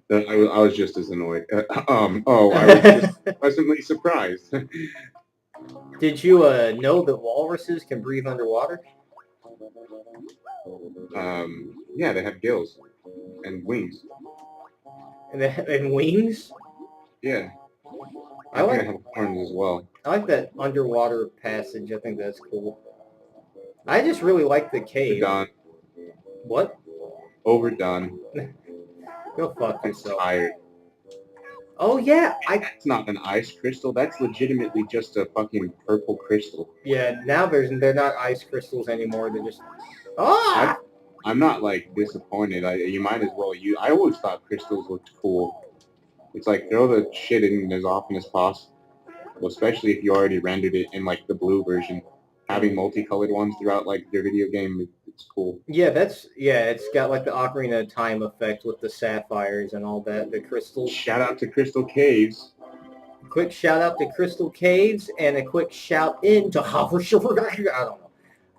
I was just as annoyed. Oh, I was just pleasantly surprised. Did you know that walruses can breathe underwater? Yeah, they have gills and wings. And wings? Yeah, I I think they like have horns as well. I like that underwater passage. I think that's cool. I just really like the cave. Overdone, What? overdone. Go fuck That's yourself. tired. Oh yeah, That's not an ice crystal. That's legitimately just a fucking purple crystal. yeah. Now they're not ice crystals anymore. They're just I, ah. I'm not like disappointed. You might as well. I always thought crystals looked cool. It's like throw the shit in as often as possible, especially if you already rendered it in like the blue version. Having multicolored ones throughout like your video game, it's cool. Yeah. It's got like the Ocarina of Time effect with the sapphires and all that. The crystals. Shout out to Crystal Caves. Quick shout out to Crystal Caves and a quick shout in to Hover. I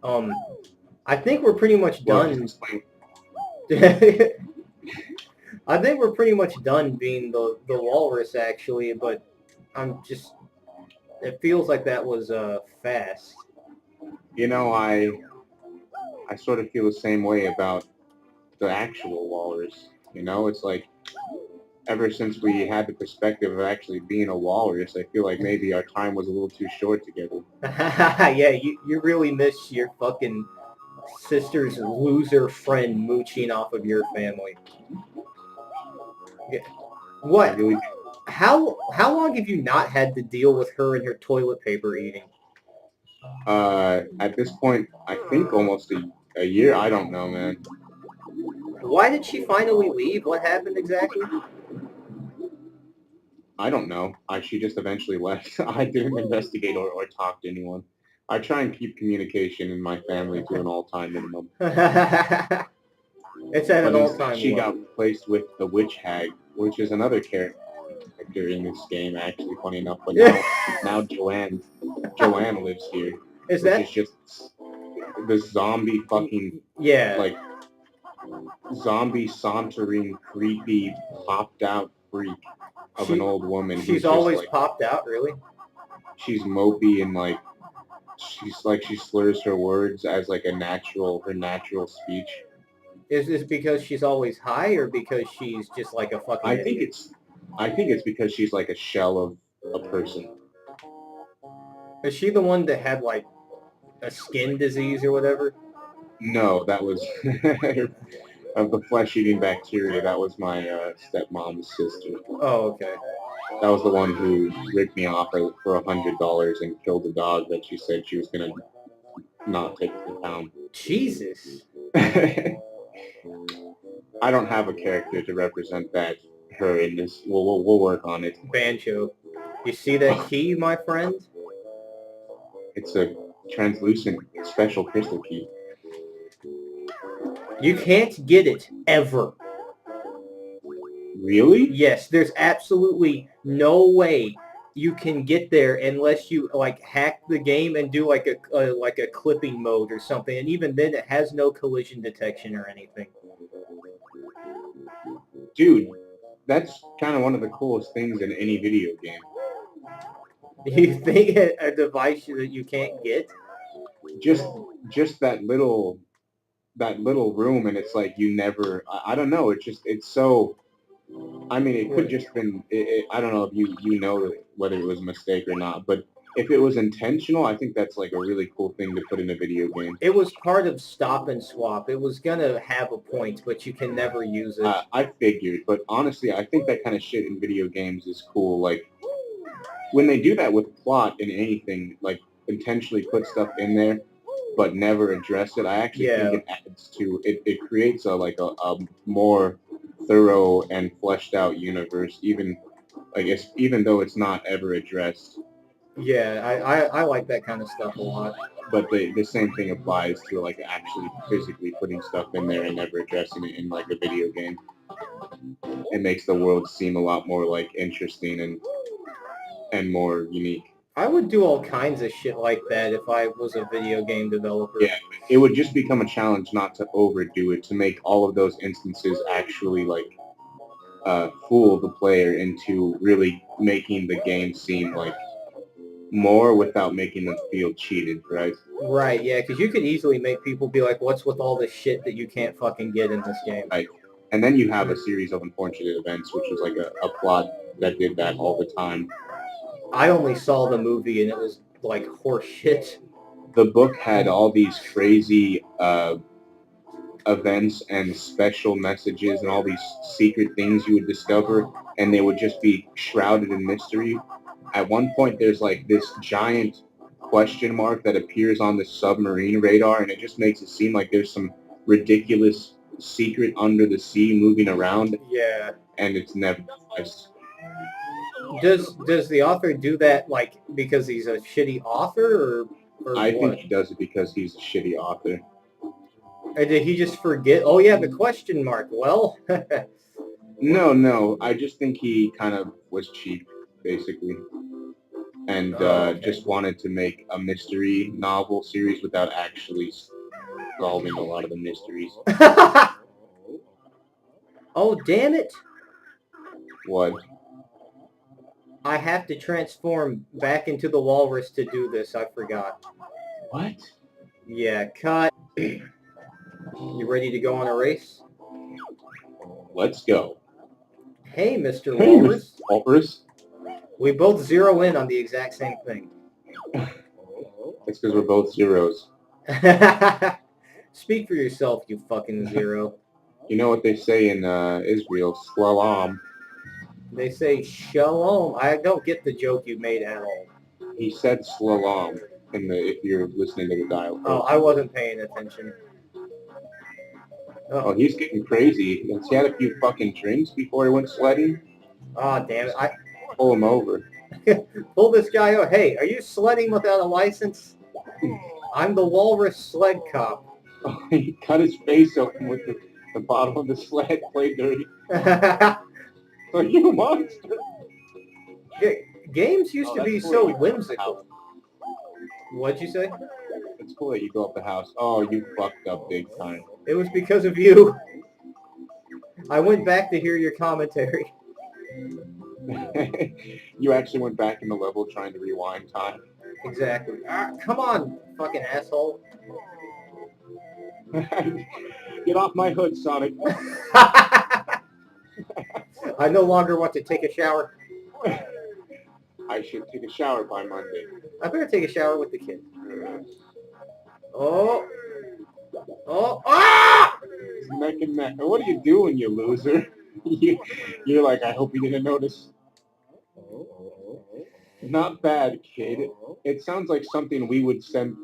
don't know. I think we're pretty much Well, just done. explain. I think we're pretty much done being the walrus actually, but I'm just it feels like that was fast. You know, I sort of feel the same way about the actual walrus. It's like ever since we had the perspective of actually being a walrus, I feel like maybe our time was a little too short together. Yeah, you really miss your fucking sister's loser friend mooching off of your family. Yeah. I What? really, How long have you not had to deal with her and her toilet paper eating? at this point, I think almost a year. I don't know, man. Why did she finally leave? What happened exactly? I don't know. She just eventually left. I didn't investigate or talk to anyone. I try and keep communication in my family to an all-time minimum. It's at an But instead, all-time she low. got replaced with the Witch Hag, which is another character in this game. Actually, funny enough, but now Joanne lives here, Is which that? is just this zombie fucking Yeah. like zombie sauntering creepy popped out freak of an She old woman she's who's just always like popped out, really? she's mopey and like she slurs her words as like her natural speech. Is this because she's always high or because she's just like a fucking I think idiot? it's I think it's because she's like a shell of a person. Is she the one that had like a skin disease or whatever? No, that was of the flesh-eating bacteria. That was my stepmom's sister. Oh, okay. That was the one who ripped me off for $100 and killed a dog that she said she was gonna not take to the town. Jesus. I don't have a character to represent that her in this. We'll work on it. Banjo. You see that key, my friend? It's a translucent special crystal key. You can't get it ever. Really? Yes, there's absolutely no way you can get there unless you like hack the game and do like a clipping mode or something. And even then, it has no collision detection or anything. Dude, that's kind of one of the coolest things in any video game. You think a device that you can't get? Just just that little room, and it's like you never. I don't know. It's so. I mean, it could just been. I don't know if you know whether it was a mistake or not, but if it was intentional, I think that's like a really cool thing to put in a video game. It was part of Stop and Swap. It was gonna have a point, but you can never use it. I figured, but honestly, I think that kind of shit in video games is cool. Like when they do that with plot in anything, like intentionally put stuff in there but never address it. I actually think Yeah, it adds to it. It creates a more thorough and fleshed out universe, even I guess even though it's not ever addressed. yeah. I like that kind of stuff a lot. But the same thing applies to like actually physically putting stuff in there and never addressing it in like a video game. It makes the world seem a lot more like interesting and more unique. I would do all kinds of shit like that if I was a video game developer. Yeah, it would just become a challenge not to overdo it, to make all of those instances actually like fool the player into really making the game seem like more without making them feel cheated, right? Right, yeah, because you could easily make people be like, what's with all this shit that you can't fucking get in this game? Right. And then you have a series of unfortunate events, which was like a plot that did that all the time. I only saw the movie and it was like horse shit. The book had all these crazy events and special messages and all these secret things you would discover, and they would just be shrouded in mystery. At one point, there's like this giant question mark that appears on the submarine radar, and it just makes it seem like there's some ridiculous secret under the sea moving around, Yeah. and it's never. Does the author do that like because he's a shitty author or I what? think he does it because he's a shitty author. Or did he just forget? Oh yeah, the question mark. Well, No. I just think he kind of was cheap, basically, and okay. just wanted to make a mystery novel series without actually solving a lot of the mysteries. Oh damn it! What? I have to transform back into the walrus to do this. I forgot. What? Yeah, cut. You ready to go on a race? Let's go. Hey, Mr. Hey, Walrus. Walrus. We both zero in on the exact same thing. It's because we're both zeros. Speak for yourself, you fucking zero. You know what they say in Israel? Slalom. They say shalom. I don't get the joke you made at all. He said slalom if you're listening to the dialogue. Oh, I wasn't paying attention. Oh, he's getting crazy. He had a few fucking drinks before he went sledding. Oh, damn it. I Pull him over. pull this guy out. Hey, are you sledding without a license? I'm the walrus sled cop. He cut his face open with the bottom of the sled, played dirty. Are you a monster? Games used to be cool. so whimsical. What'd you say? It's cool that you go up the house. Oh, you fucked up big time. It was because of you. I went back to hear your commentary. You actually went back in the level trying to rewind time. Exactly. Come on, fucking asshole. Get off my hood, Sonic. I no longer want to take a shower. I should take a shower by Monday. I better take a shower with the kid. Oh. Oh. Ah! Neck and neck. What are you doing, you loser? You're like, I hope you didn't notice. Not bad, kid. It sounds like something we would send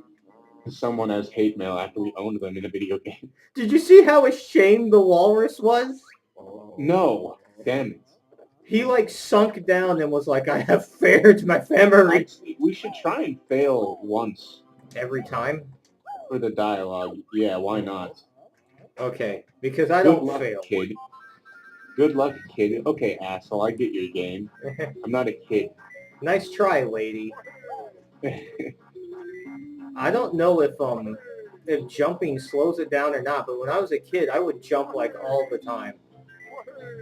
to someone as hate mail after we owned them in a video game. Did you see how ashamed the walrus was? No. Damn it. He like sunk down and was like, I have failed my family. We should try and fail once. Every time? For the dialogue. Yeah, why not? Okay, because I Good don't luck, fail. Kid. Good luck, kid. Okay, asshole, I get your game. I'm not a kid. Nice try, lady. I don't know if jumping slows it down or not, but when I was a kid, I would jump like all the time.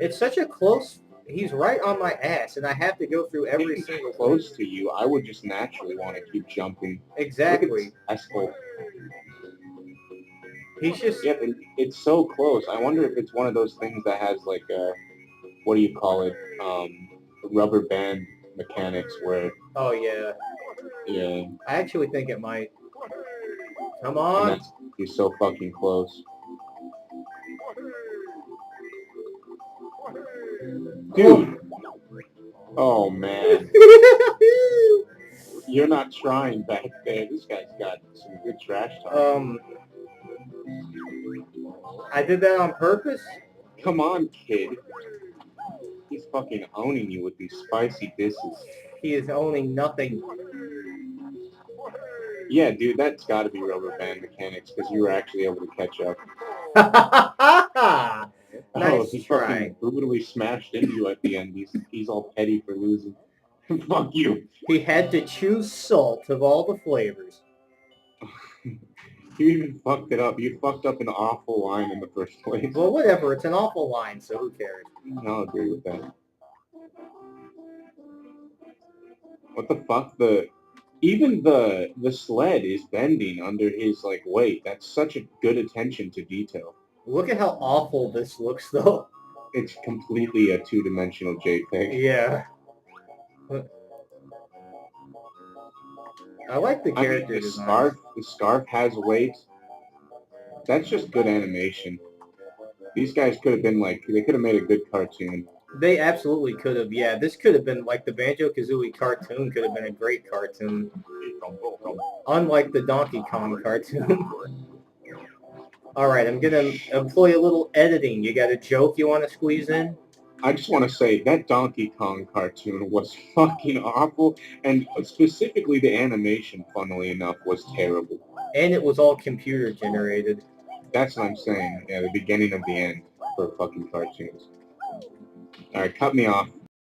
It's such a close. He's right on my ass, and I have to go through every single close to you. I would just naturally want to keep jumping. Exactly. Asshole. He's just. Yeah, it's so close. I wonder if it's one of those things that has like what do you call it? Rubber band mechanics where. Oh yeah. Yeah. I actually think it might. Come on. He's so fucking close. Dude. Oh man. You're not trying back there. This guy's got some good trash talk. I did that on purpose? Come on, kid. He's fucking owning you with these spicy disses. He is owning nothing. Yeah, dude, that's got to be rubber band mechanics because you were actually able to catch up. Nice he try. Fucking brutally smashed into you at the end. He's all petty for losing. Fuck you. He had to choose salt of all the flavors. You even fucked it up. You fucked up an awful line in the first place. Well, whatever. It's an awful line, so who cares? I'll agree with that. What the fuck? Even the sled is bending under his like weight. That's such a good attention to detail. Look at how awful this looks, though. It's completely a two-dimensional JPEG. Yeah. I like the character the design. scarf has weight. That's just good animation. These guys could have been like, they could have made a good cartoon. They absolutely could have. Yeah, this could have been like the Banjo Kazooie cartoon. Could have been a great cartoon, unlike the Donkey Kong cartoon. All right, I'm gonna employ a little editing. You got a joke you want to squeeze in? I just want to say that Donkey Kong cartoon was fucking awful, and specifically the animation, funnily enough, was terrible. And it was all computer generated. That's what I'm saying. Yeah, the beginning of the end for fucking cartoons. All right, cut me off.